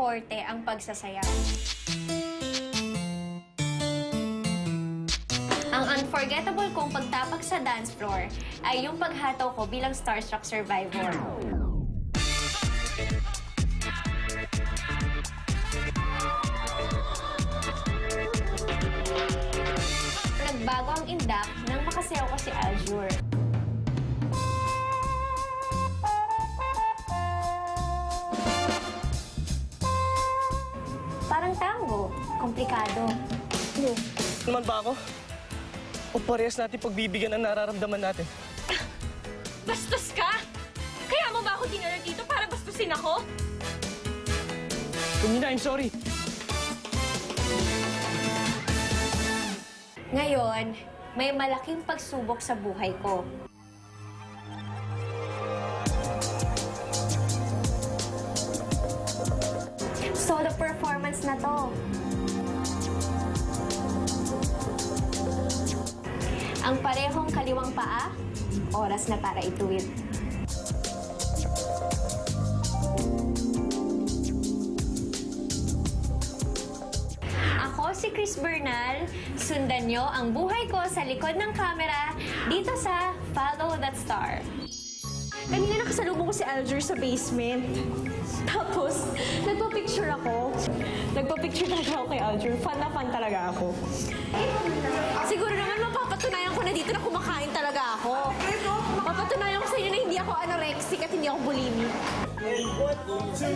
forte ang pagsasayaw. Ang unforgettable kong pagtapak sa dance floor ay yung paghataw ko bilang starstruck survivor. Nagbago ang indak nang makasayaw ko si Aljur. Parang tango. Komplikado. Naman ba ako? O parehas natin pagbibigyan ang nararamdaman natin? Bastos ka? Kaya mo ba ako dinala dito para bastusin ako? Kumina, I'm sorry. Ngayon, may malaking pagsubok sa buhay ko. Solo performance na to. Ang parehong kaliwang paa, oras na para ituwid. Ako si Chris Bernal. Sundan nyo ang buhay ko sa likod ng camera dito sa Follow That Star. Kanina nakasalubong ko si Aljur sa basement. Tapos, nagpa-picture ako. Nagpa-picture talaga ako kay Aljur. Fun na fun talaga ako. Siguro naman mapapatunayan ko na dito na kumakain talaga ako. Mapapatunayan ko sa inyo na hindi ako anorexic at hindi ako bulimic. And 1, 2, 3,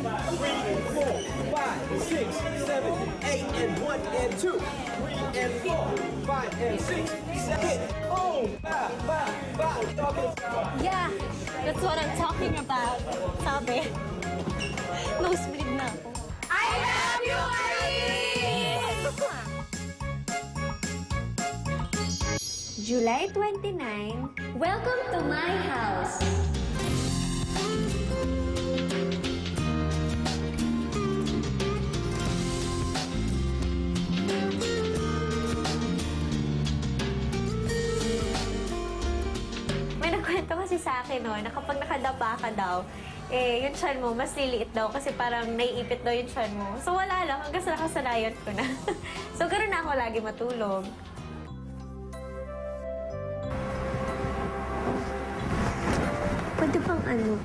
4, 5, 6, 7, 8, and 1, and 2, 3, and 4, 5, and 6, 7, boom! Ba, ba, ba! Yeah, that's what I'm talking about. Sabi, nosebleed na ako. I love you, Alice! July 29, welcome to my house. May nagkwento kasi sa akin, no, na kapag nakadapa ka daw, yung tiyan mo, mas liliit daw kasi parang naiipit daw yung tiyan mo. So wala lang, hanggang sa nakasanayan ko na. So ganoon na ako lagi matulog. Pwede bang ano?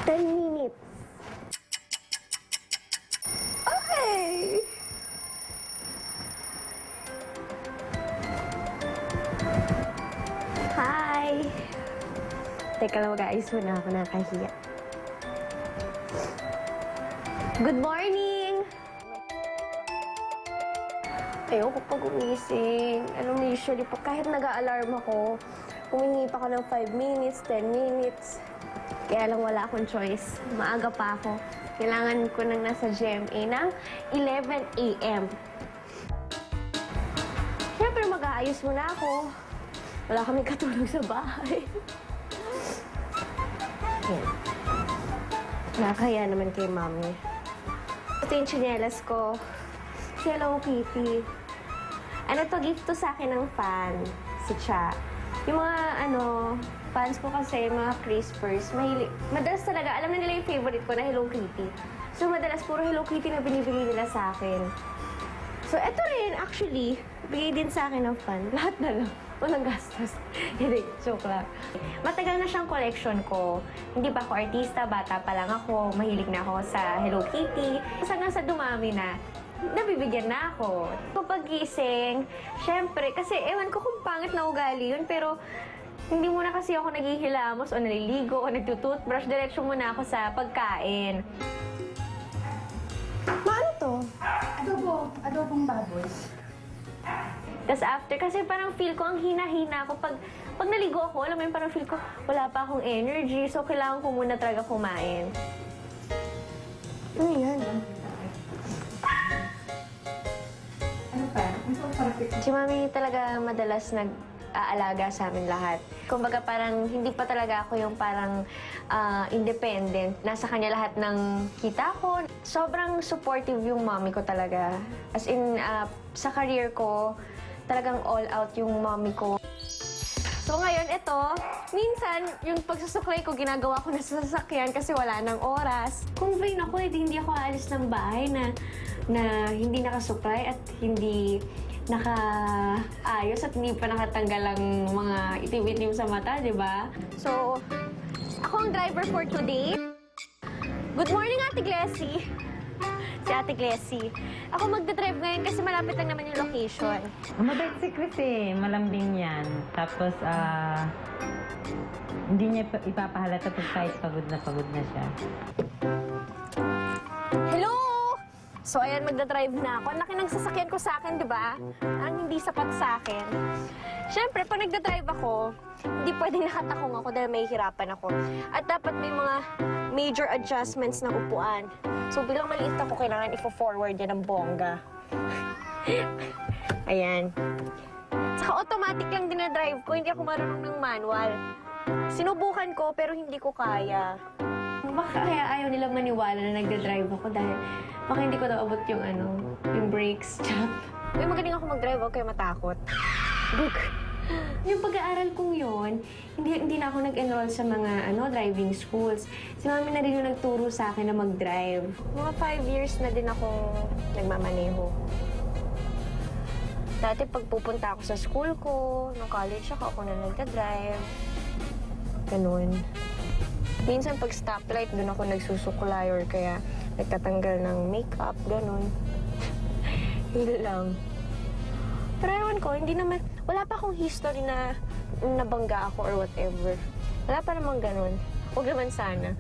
10 minutes. Okay! Hi! Teka lang, mag-aayos muna ako, nakahiya. Good morning! Ayoko pag umising. Alam mo, usually, kahit nag-a-alarm ako, humingi pa ako ng 5 minutes, 10 minutes. Kaya lang wala akong choice. Maaga pa ako. Kailangan ko nang nasa GMA ng 11 a.m. Siyempre, mag-aayos muna ako. Wala kaming katulog sa bahay. Yan. Nakakaya naman kay Mami. Ito yung tsinelas ko. Si Hello Kitty. Ano to, gift to sa akin ng fan. Si Cha. Yung mga, fans ko kasi, mga Crispers, madalas talaga, alam na nila yung favorite ko na Hello Kitty. So, madalas puro Hello Kitty na binibigay nila sa akin. So, eto rin, actually, bigay din sa akin ng fan. Lahat na lang. Walang gastos. Hindi, joke lang. Matagal na siyang collection ko. Hindi pa ako artista, bata pa lang ako. Mahilig na ako sa Hello Kitty. Hanggang sa dumami na, nabibigyan na ako. Kapag gising, syempre, kasi ewan ko kung pangit na ugali yun, pero hindi muna kasi ako naghihilamos o naliligo o nagtutoothbrush. Diretso muna ako sa pagkain. Ano to? Adobo. Adobong baboy. Tapos after, kasi parang feel ko ang hina-hina ako. Pag naligo ako, alam mo yun, parang feel ko wala pa akong energy. So, kailangan ko muna talaga kumain. Ano yan? Ano pa? Si Mami talaga madalas nag-aalaga sa amin lahat. Kumbaga parang hindi pa talaga ako yung parang independent. Nasa kanya lahat ng kita ko. Sobrang supportive yung Mami ko talaga. As in, sa career ko, talagang all out yung Mami ko. So So ngayon, ito, minsan, yung pagsusuklay ko, ginagawa ko na sa sasakyan kasi wala nang oras. Kung vain ako, hindi ako aalis ng bahay na hindi nakasuklay at hindi nakaayos at hindi pa nakatanggal ang mga itim-itim sa mata, di ba? So, ako ang driver for today. Good morning, Ate Glessy. Si Ate Glessy. Ako magdadrive ngayon kasi malapit lang naman yung location. Mabait si Chris eh. Malambing yan. Tapos, hindi niya ipapahalata kung kahit pagod na siya. Hello! So, ayan, magdadrive na ako. Ang laki ng sasakyan ko sa akin, di ba? Ang hindi sapat sa akin. Siyempre, pag nagdadrive ako, hindi pwedeng nakatakong ako dahil may hirapan ako. At dapat may mga major adjustments ng upuan. So, bilang maliit ako, kailangan i-forward yan ng bongga. Ayan. Saka automatic lang dinadrive ko, hindi ako marunong ng manual. Sinubukan ko, pero hindi ko kaya. Baka kaya ayaw nilang maniwala na nagdadrive ako dahil baka hindi ko naabot yung yung brakes. Uy, magaling ako mag-drive, huwag kayo matakot. Look. Yung pag-aaral kong yun, hindi na ako nag-enroll sa mga driving schools. Si Mami na rin yung nagturo sa akin na mag-drive. Mga 5 years na din akong nagmamaneho. Dati pagpupunta ako sa school ko, nung college ako na nagda-drive. Ganun. Minsan pag stoplight, doon ako nagsusukulay or kaya nagtatanggal ng makeup, ganun. Hindi lang. Pero ewan ko, hindi naman, wala pa akong history na nabangga ako or whatever. Wala pa namang ganun. Huwag naman sana.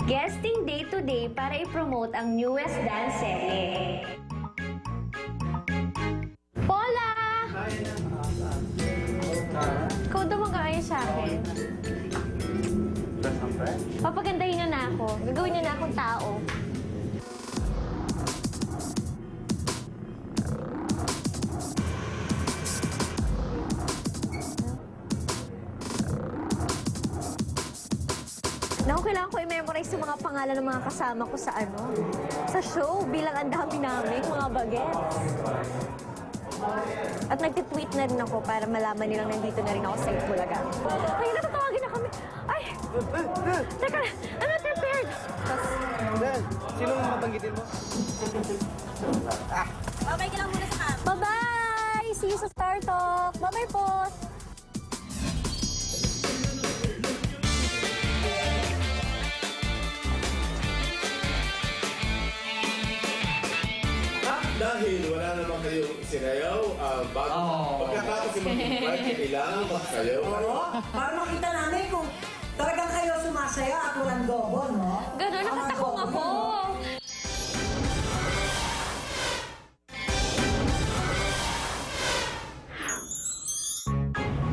Guesting day-to-day para i-promote ang newest dance serye. Paula! Ikaw daw mag-aayos sa akin. Papagandahin niya na ako. Gagawin niya na akong tao. Naku, kailangan ko i-memorize yung mga pangalan ng mga kasama ko sa sa show bilang ang dami namin, mga bagets. At nagtitweet na rin ako para malaman nilang nandito na rin ako sa Itbulaga. Ay, natatawagin na kami. Ay! Teka, I'm not prepared. Dan, sino ang mabanggitin mo? Babay ka lang muna sa camp. Bye-bye! See you sa Star Talk. Bye-bye po. Dahil wala naman kayong sinayaw, bago pagkatapos yung mag-invite, kailangan magsayaw. Oo, para makita namin kung talagang kayo sumasaya at walang gobo, no? Gano'n, nakatakong ako.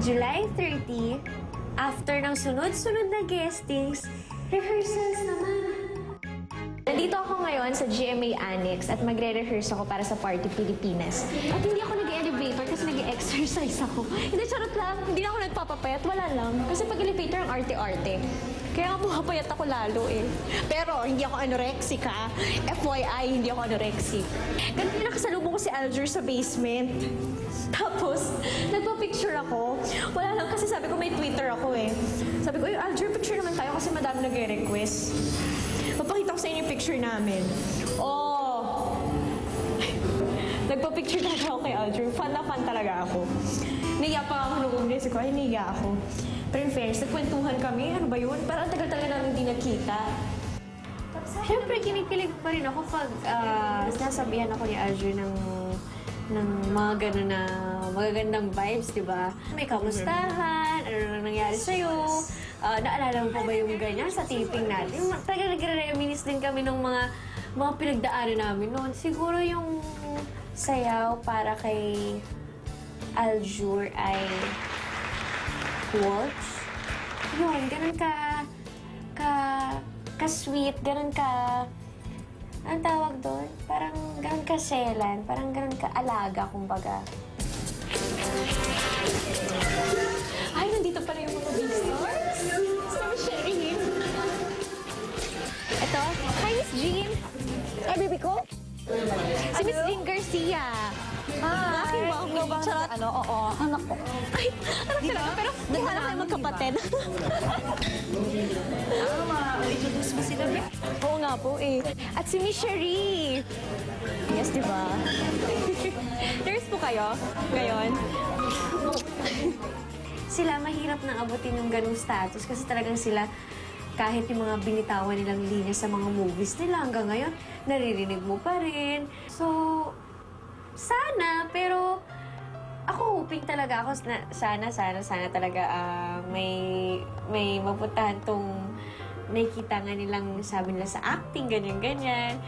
July 30, after ng sunod-sunod na guestings, rehearsals naman. Nandito ako ngayon sa GMA Annex at magre-rehearse ako para sa Party Pilipinas. At hindi ako nag-elevator kasi nag-exercise ako. Hindi, charot lang. Hindi na ako nagpapapayat. Wala lang. Kasi pag elevator ang arte-arte. Kaya nga pumapayat ako lalo eh. Pero hindi ako anorexic ha. FYI, hindi ako anorexic. Ganun yung nakasalubong ko si Alger sa basement. Tapos, nagpa-picture ako. Wala lang kasi sabi ko may Twitter ako eh. Sabi ko, Alger, picture naman tayo kasi madami nag-request. Papakita ko sa inyo yung picture namin. Oh! Nagpa-picture talaga ako kay Alger. Fun na fun talaga ako. Naiya pa ako nung umlis ko. Ay, naiya ako. Pero in fairness, nagkwentuhan kami. Ano ba yun? Parang tagal talaga namin hindi nagkita. Siyempre, kinikilig pa rin ako pag sinasabihan ako ni Alger ng mga gano'n na magagandang vibes, di ba? May kamustahan, ano na nangyari sa'yo, naalala mo pa ba yung ganyan sa taping natin? Talaga nagre-reminis din kami ng mga pinagdaanan namin noon. Siguro yung sayaw para kay Alger ay waltz. Yun, ganun ka-sweet, ganun ka... Ang tawag doon? Parang ganun ka-selan, parang ganun ka-alaga, kumbaga. Ay, nandito pala yung mga visitors. Sabi sharing. Ito, hi, Miss Jean. Ay, baby ko. Si Miss Jean Garcia. Aking mami. Charot. Oo, anak ko. Ay, anak talaga. Pero naghanap kayo magkapatid. Ma-introduce mo sila, Bek? Oo nga po eh. At si Miss Cherie. Yes, di ba? Nurse po kayo ngayon? Sila mahirap nang abutin yung ganung status kasi talagang sila kahit yung mga binitawan nilang linya sa mga movies nila hanggang ngayon, naririnig mo pa rin. So, sana, pero ako hoping talaga ako na sana talaga may mapuntahan tong nakikita nga nilang sabi nila sa acting, ganyan.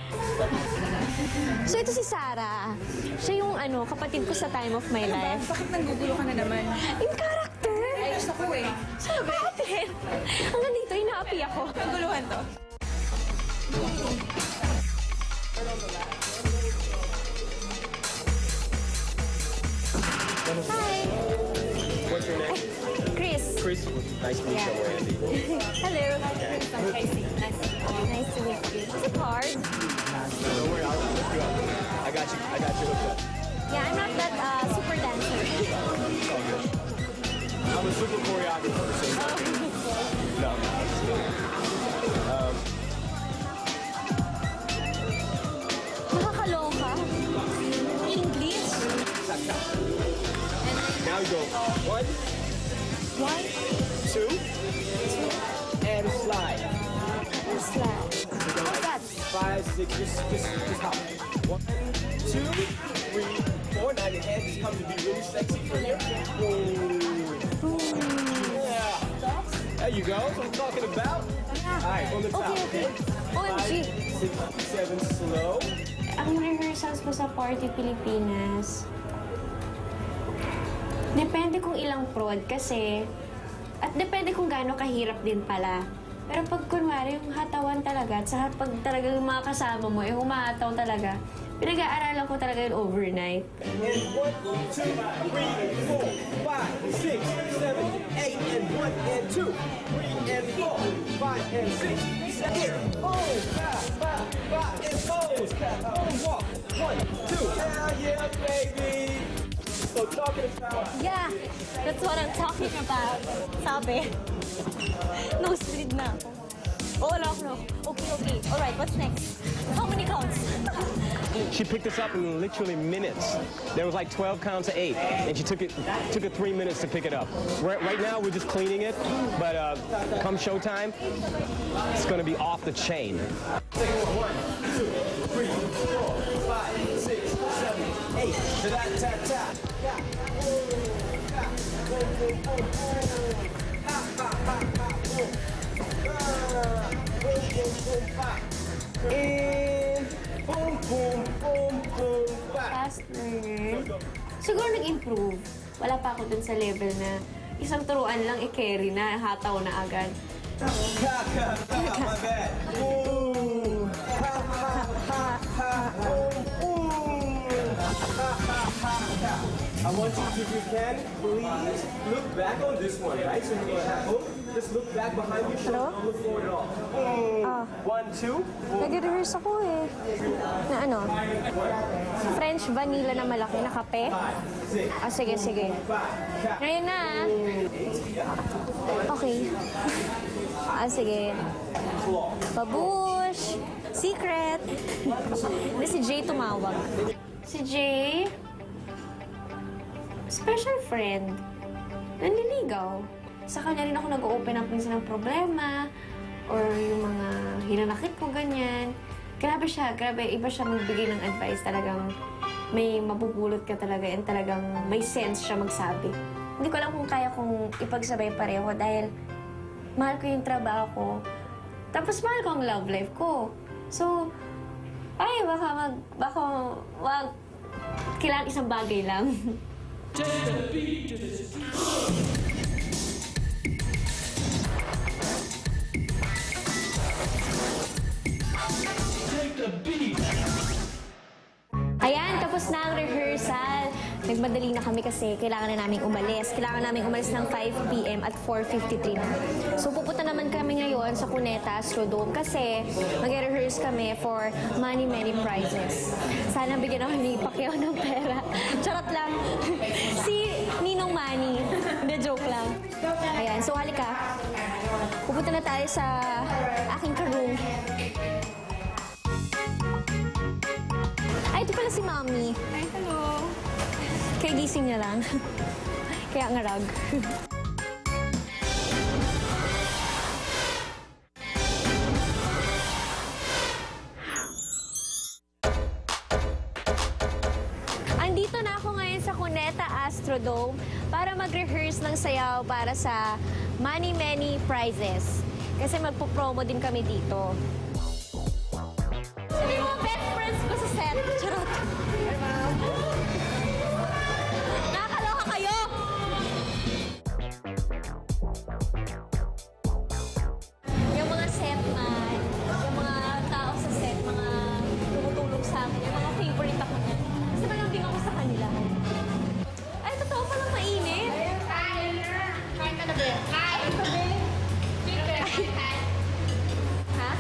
So ito si Sarah. Siya yung kapatid ko sa time of my life. Bakit nanggugulo ka na naman? Yung character! Ayos ako eh. Sabi? Hanggang dito, inaapi ako. Naguluhan to. Hi! What's your name? Chris. Chris. Nice to meet you, Andy. Hello. Nice to meet you. Is it hard? Don't worry, I'll lift you up. I got you hooked up. Yeah, I'm not that super dancer. It's all good. I'm a super choreographer, so no, I'm not. Just kidding. Nakakaloka. English? Now we go 1, 2, and slide. What's that? 5, 6, just hop. 1, 2, 3, 4. Now your head just comes to be really sexy for you. Yeah. There you go. That's what I'm talking about. All right, from the top. Okay. OMG. 5, 6, 7, slow. Ang rehearsals ko sa Party Pilipinas, depende kung ilang prod kasi, at depende kung gaano kahirap din pala. Pero pag kunwari yung hatawan talaga, at saka pag talaga yung mga kasama mo, humahataw talaga, pinag-aaralan ko talaga yun overnight. And 1, 2, 3, 4, 5, 6, 7, 8, and 1, and 2, 3, and 4, 5, and 6, 7, oh, 5, and pose, walk, 1, 2, hell yeah, baby. So talking about, Yeah, that's what I'm talking about. Sabi. Nosebleed na ako. Oh, no. Okay. All right, what's next? How many counts? She picked us up in literally minutes. There was like 12 counts of 8, and she took her 3 minutes to pick it up. Right now, we're just cleaning it, but come showtime, it's gonna be off the chain. 1, 2, 3, 4, 5, 6, 7, 8, ta-da-ta-ta. And boom, boom, boom, boom, Fast learner. Siguro nag-improve. Wala pa ako dun sa level na isang turuan lang i-carry na, hataw na agad. my bad. Ooh. Ha, ha, ha, ha. Ooh. Ha, ha, ha, ha. I want you, if you can, please look back on this one, right? So you're gonna have just look back behind your shoulder. Don't look forward at all. 1, 2. Nag-rehearse ako eh. Na French vanilla na malaki na kape. Sige. Ngayon na. Okay. Sige. Babush. Secret. Si Jay tumawag. Si Jay, special friend. Nanliligaw. Sa kanya rin ako nag-open up minsan ng problema or yung mga hinanakit ko, ganyan. Grabe siya. Iba siya magbigay ng advice. Talagang may mapupulot ka talaga and talagang may sense siya magsabi. Hindi ko alam kung kaya kong ipagsabay pareho dahil mahal ko yung trabaho ko. Tapos mahal ko ang love life ko. So, baka kailangan isang bagay lang. Ayan, tapos na ang rehearsal. Nagmadali na kami kasi kailangan na naming umalis. Kailangan naming umalis ng 5 p.m. at 4:53 na. So pupunta naman kami ngayon sa Cuneta Astrodome kasi mag-rehearse kami for Many Prizes. Sana bigyan ako ni Pacquiao ng pera. Charot lang. Si Ninong Manny. Hindi, joke lang. Ayan, so halika. Pupunta na tayo sa aking ka-room. Ay, ito pala si Mommy. Ay, hello. Kaya gising niya lang. Kaya ngarag. Andito na ako ngayon sa Cuneta Astrodome para mag-rehearse ng sayaw para sa Many Prizes. Kasi magpo-promo din kami dito. Sabi mo, best friends ko sa set. Charot. Nakakaloka kayo! Yung mga setman, yung mga tao sa set, mga tumutulong sa amin, yung mga favorite ako niya. Kasi malambing ako sa kanila. Ay, totoo palang mainit. Kain ka na din. Kain ka din. Ha?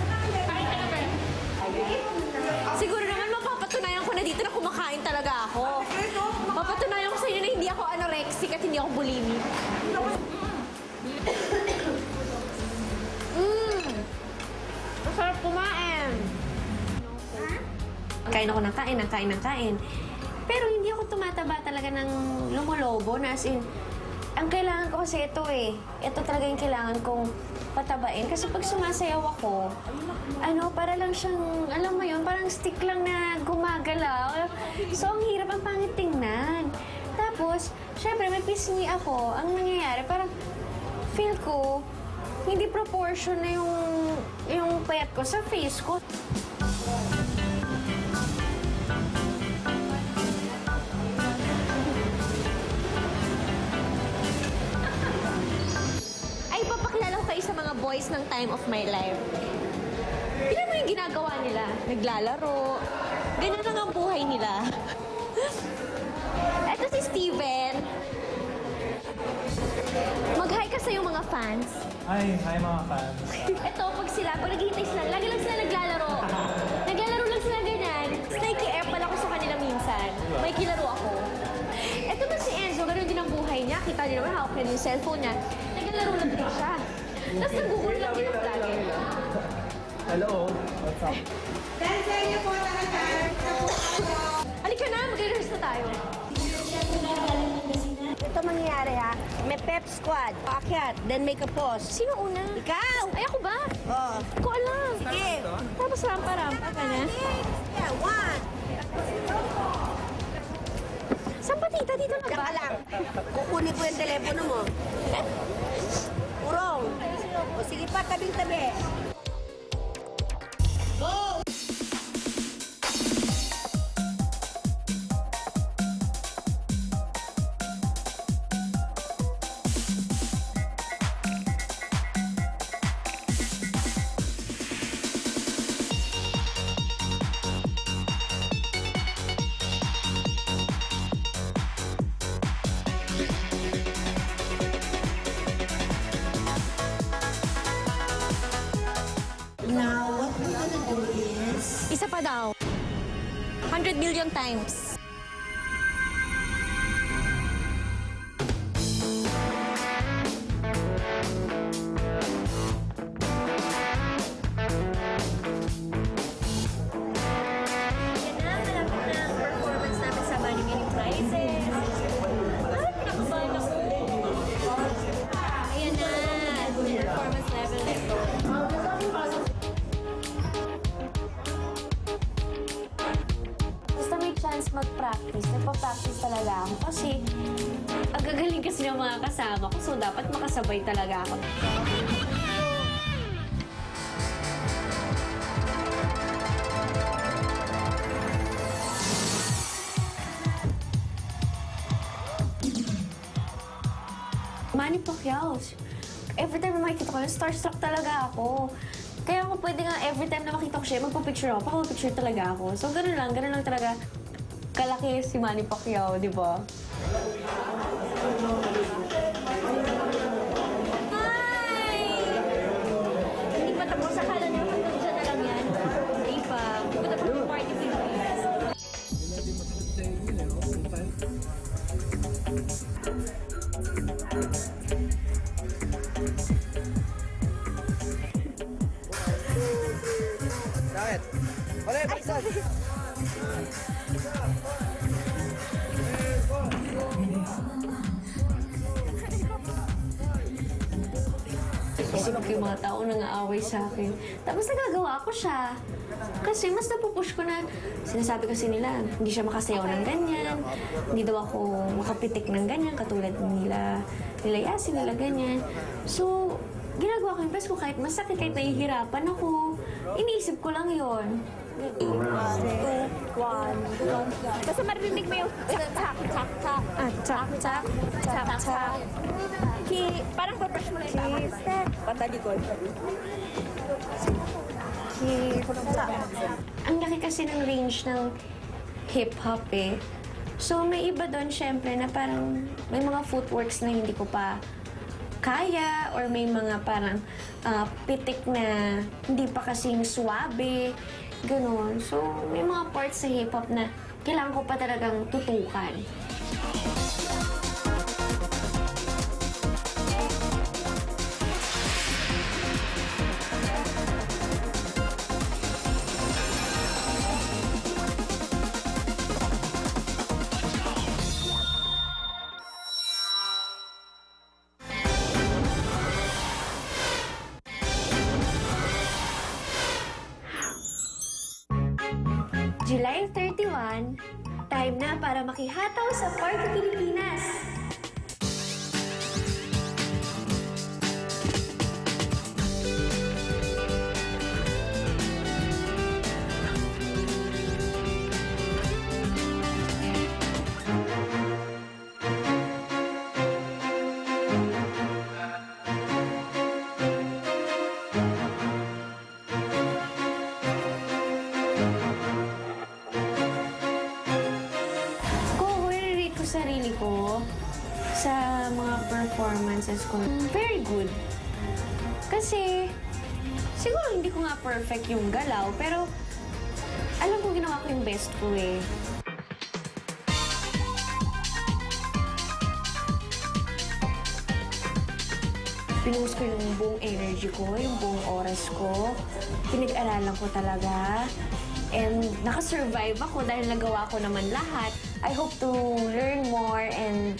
Kain ka na ba? Siguro naman mapapatunayan ko na dito na kumakain talaga ako. Mapapatunayan ko sa inyo na hindi ako anorexic at hindi ako bulimic. Masarap kumain. Kain ako ng kain. Pero hindi ako tumataba talaga ng lumolobo na as in, ang kailangan ko kasi ito eh. Ito talaga yung kailangan kong patabain. Kasi pag sumasayaw ako, para lang siyang, alam mo yun, parang stick lang na gumagalaw. So, ang hirap, ang pangit tingnan. Tapos, syempre, may pisngi ako. Ang nangyayari, parang feel ko, hindi proportion na yung payat ko sa face ko. Ay, papakilala ko kayo sa mga boys ng Time of My Life. Tignan mo yung ginagawa nila. Naglalaro. Ganun lang ang buhay nila. Eto si Steven. Mag-hi ka sa yung mga fans. Hi mga fans. Ito, pag naghihintay sila, lagi lang sila naglalaro. Naglalaro lang sila ganyan. Nike-air pala ko sa kanila minsan. May kilaro ako. Ito ba si Enzo, ganoon din ang buhay niya. Kita niyo naman, hawak niya yung cellphone niya. Naglalaro lang din siya. Tapos nag-google lang din ako lagi. Hello, what's up? Halika na, mag-rehearse na tayo. Ito mangyayari ha. May pep squad. Paakyat. Then make a pause. Sino una? Ikaw! Ay, ako ba? Oo. Ko alam. Sige. Tapos rampa-rampa ka na. Yeah, one. Saan pa, tita? Dito na Diyan ba? ka lang. Kukunin ko yung telepono mo. Urong. O sige pa, tabing-tabi. Go! Now, what we're gonna do is... Isa pa daw. 100 million times. Yan na, malapit na ang performance namin sa Many Prizes. Ay, pinakabahan ako. Ayan na, performance level na ito. Basta may chance mag-practice, nagpa-practice talaga ako. Kasi, ang gagaling kasi ng mga kasama ko, so dapat makasabay talaga ako. Manny Pacquiao. Every time na makikita ko yun, starstruck talaga ako. Kaya ako pwede nga every time na makita ko siya, magpa-picture ako, picture talaga ako. So, ganun lang talaga kalaki si Manny Pacquiao, di ba? Hindi pa tapos. Akala niyo hanggang dyan na lang yan. Hindi pa. Hindi pa tapos yung party Philippines. Bakit? Ulit, baliktad. Isip ko yung mga tao nang aaway sa akin. Tapos nagagawa ko siya. Kasi mas napupush ko na, sinasabi kasi nila, hindi siya makasayaw ng ganyan. Hindi daw ako makapitik ng ganyan, katulad nila Yasin, nila ganyan. So, ginagawa ko yung best ko kahit masakit, kahit nahihirapan ako. Iniisip ko lang yon. 8, 2, 1, basta marinig mo yung chak, chak, chak, chak, chak, chak, chak, chak. Parang brush mo lang yung tama. Patalikod. Ang laki kasi ng range ng hip-hop eh. So, may iba doon syempre na parang may mga footworks na hindi ko pa kaya or may mga parang pitik na hindi pa kasing suwabe. Ganon. So, may mga parts sa hip-hop na kailangan ko pa talagang tutukan. July 31, time na para makihataw sa Party Pilipinas. Sarili ko sa mga performances ko, very good. Kasi, siguro hindi ko nga perfect yung galaw, pero alam ko ginawa ko yung best ko eh. Pinuhos ko yung buong energy ko, yung buong oras ko. Pinag-aralan ko talaga. And nakasurvive ako dahil nagawa ko naman lahat. I hope to learn more and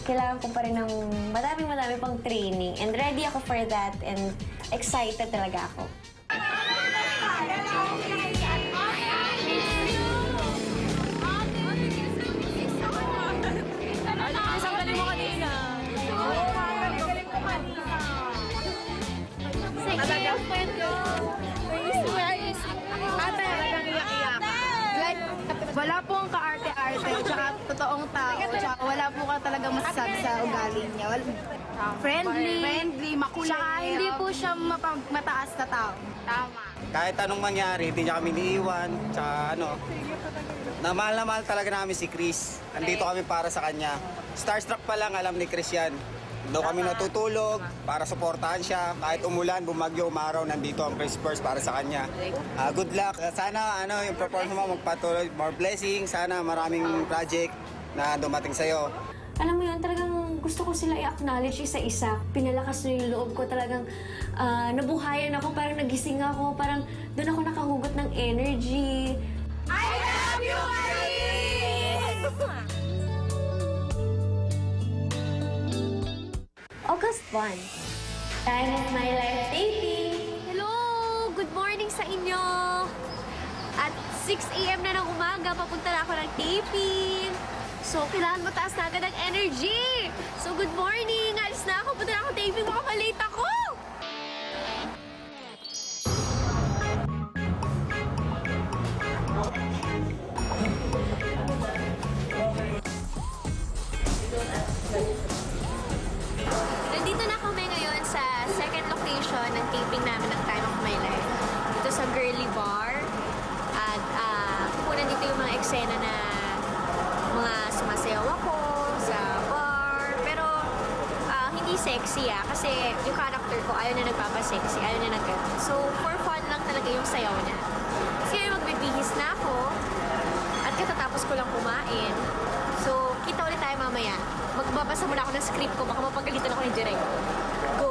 kailangan ko pa rin ng madami pang training. And ready ako for that and excited talaga ako. Isang galing mo kanina. Wala pong kaarte-arte, tsaka totoong tao, tsaka wala po ka talaga masasabi sa ugali niya. Friendly, makulit. Tsaka hindi po siya mataas na tao. Tama. Kahit anong mangyari, hindi niya kami iniiwan. Tsaka na mahal talaga namin si Chris. Andito kami para sa kanya. Starstruck pa lang, alam ni Chris yan. Doon kami natutulog para suportahan siya. Kahit umulan, bumagyo, umaraw, nandito ang Chris First para sa kanya. Good luck. Sana yung performance mo magpatuloy. More blessings. Sana maraming project na dumating sa'yo. Alam mo yun, talagang gusto ko sila i-acknowledge isa-isa. Pinalakas na yung loob ko. Talagang nabuhayan ako, parang nagising ako. Parang doon ako nakahugot ng energy. I love you, Marie! August 1, Time of My Life taping. Hello! Good morning sa inyo! At 6 a.m. na ng umaga, papunta na ako ng taping. So, kailangan mataas na agad ang energy. So, good morning! Alis na ako, punta na ako taping, baka malate ako! Nandito na kami ngayon sa second location ng taping namin ng Time of My Life. Dito sa Girly Bar. At kung nandito yung mga eksena na mga sumasayaw ako sa sexy kasi yung character ko ayaw na nagpapasexy, ayaw na nag-ganun. So, for fun lang talaga yung sayaw niya. Kasi magbibihis na ako at katatapos ko lang kumain. So, kita ulit tayo mamaya. Magbabasa muna ako ng script ko, baka mapagalitan ako ni Direk. Go!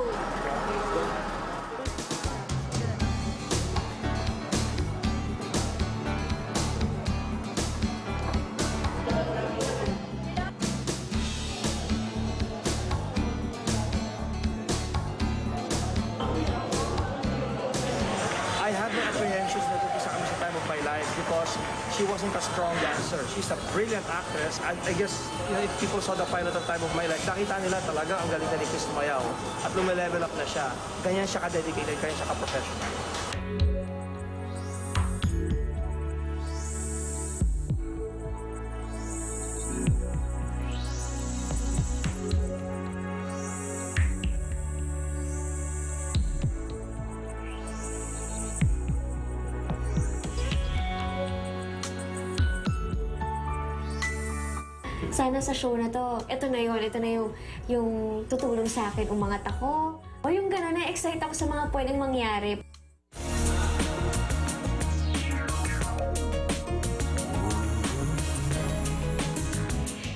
I had no apprehensions na tutisa kami sa Time of My Life because she wasn't a strong dancer. She's a brilliant actress. I guess, you know, if people saw the pilot of Time of My Life, nakita nila talaga ang galing na ni Chris tumayaw. At lumilevel up na siya. Ganyan siya ka-dedicated, ganyan siya ka-professional. Sana sa show na to, ito na yung tutulong sa akin, umangat ako. O yung gano'n, na-excite ako sa mga pwedeng mangyari.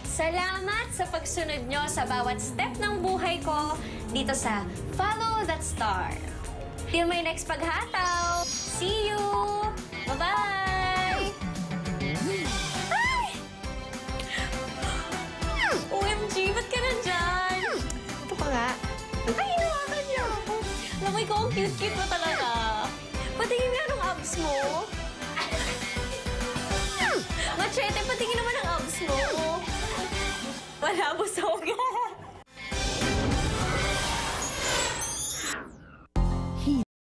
Salamat sa pagsunod nyo sa bawat step ng buhay ko dito sa Follow That Star. Till my next paghataw! See you! Bye-bye! OMG, ba't ka nandyan? Ito pa nga. Ay, hinawakan niya ako. Alam mo, ikaw ang cute-cute mo talaga. Patingin nga ng abs mo. Machete, patingin naman ang abs mo. Malabo sa ugat.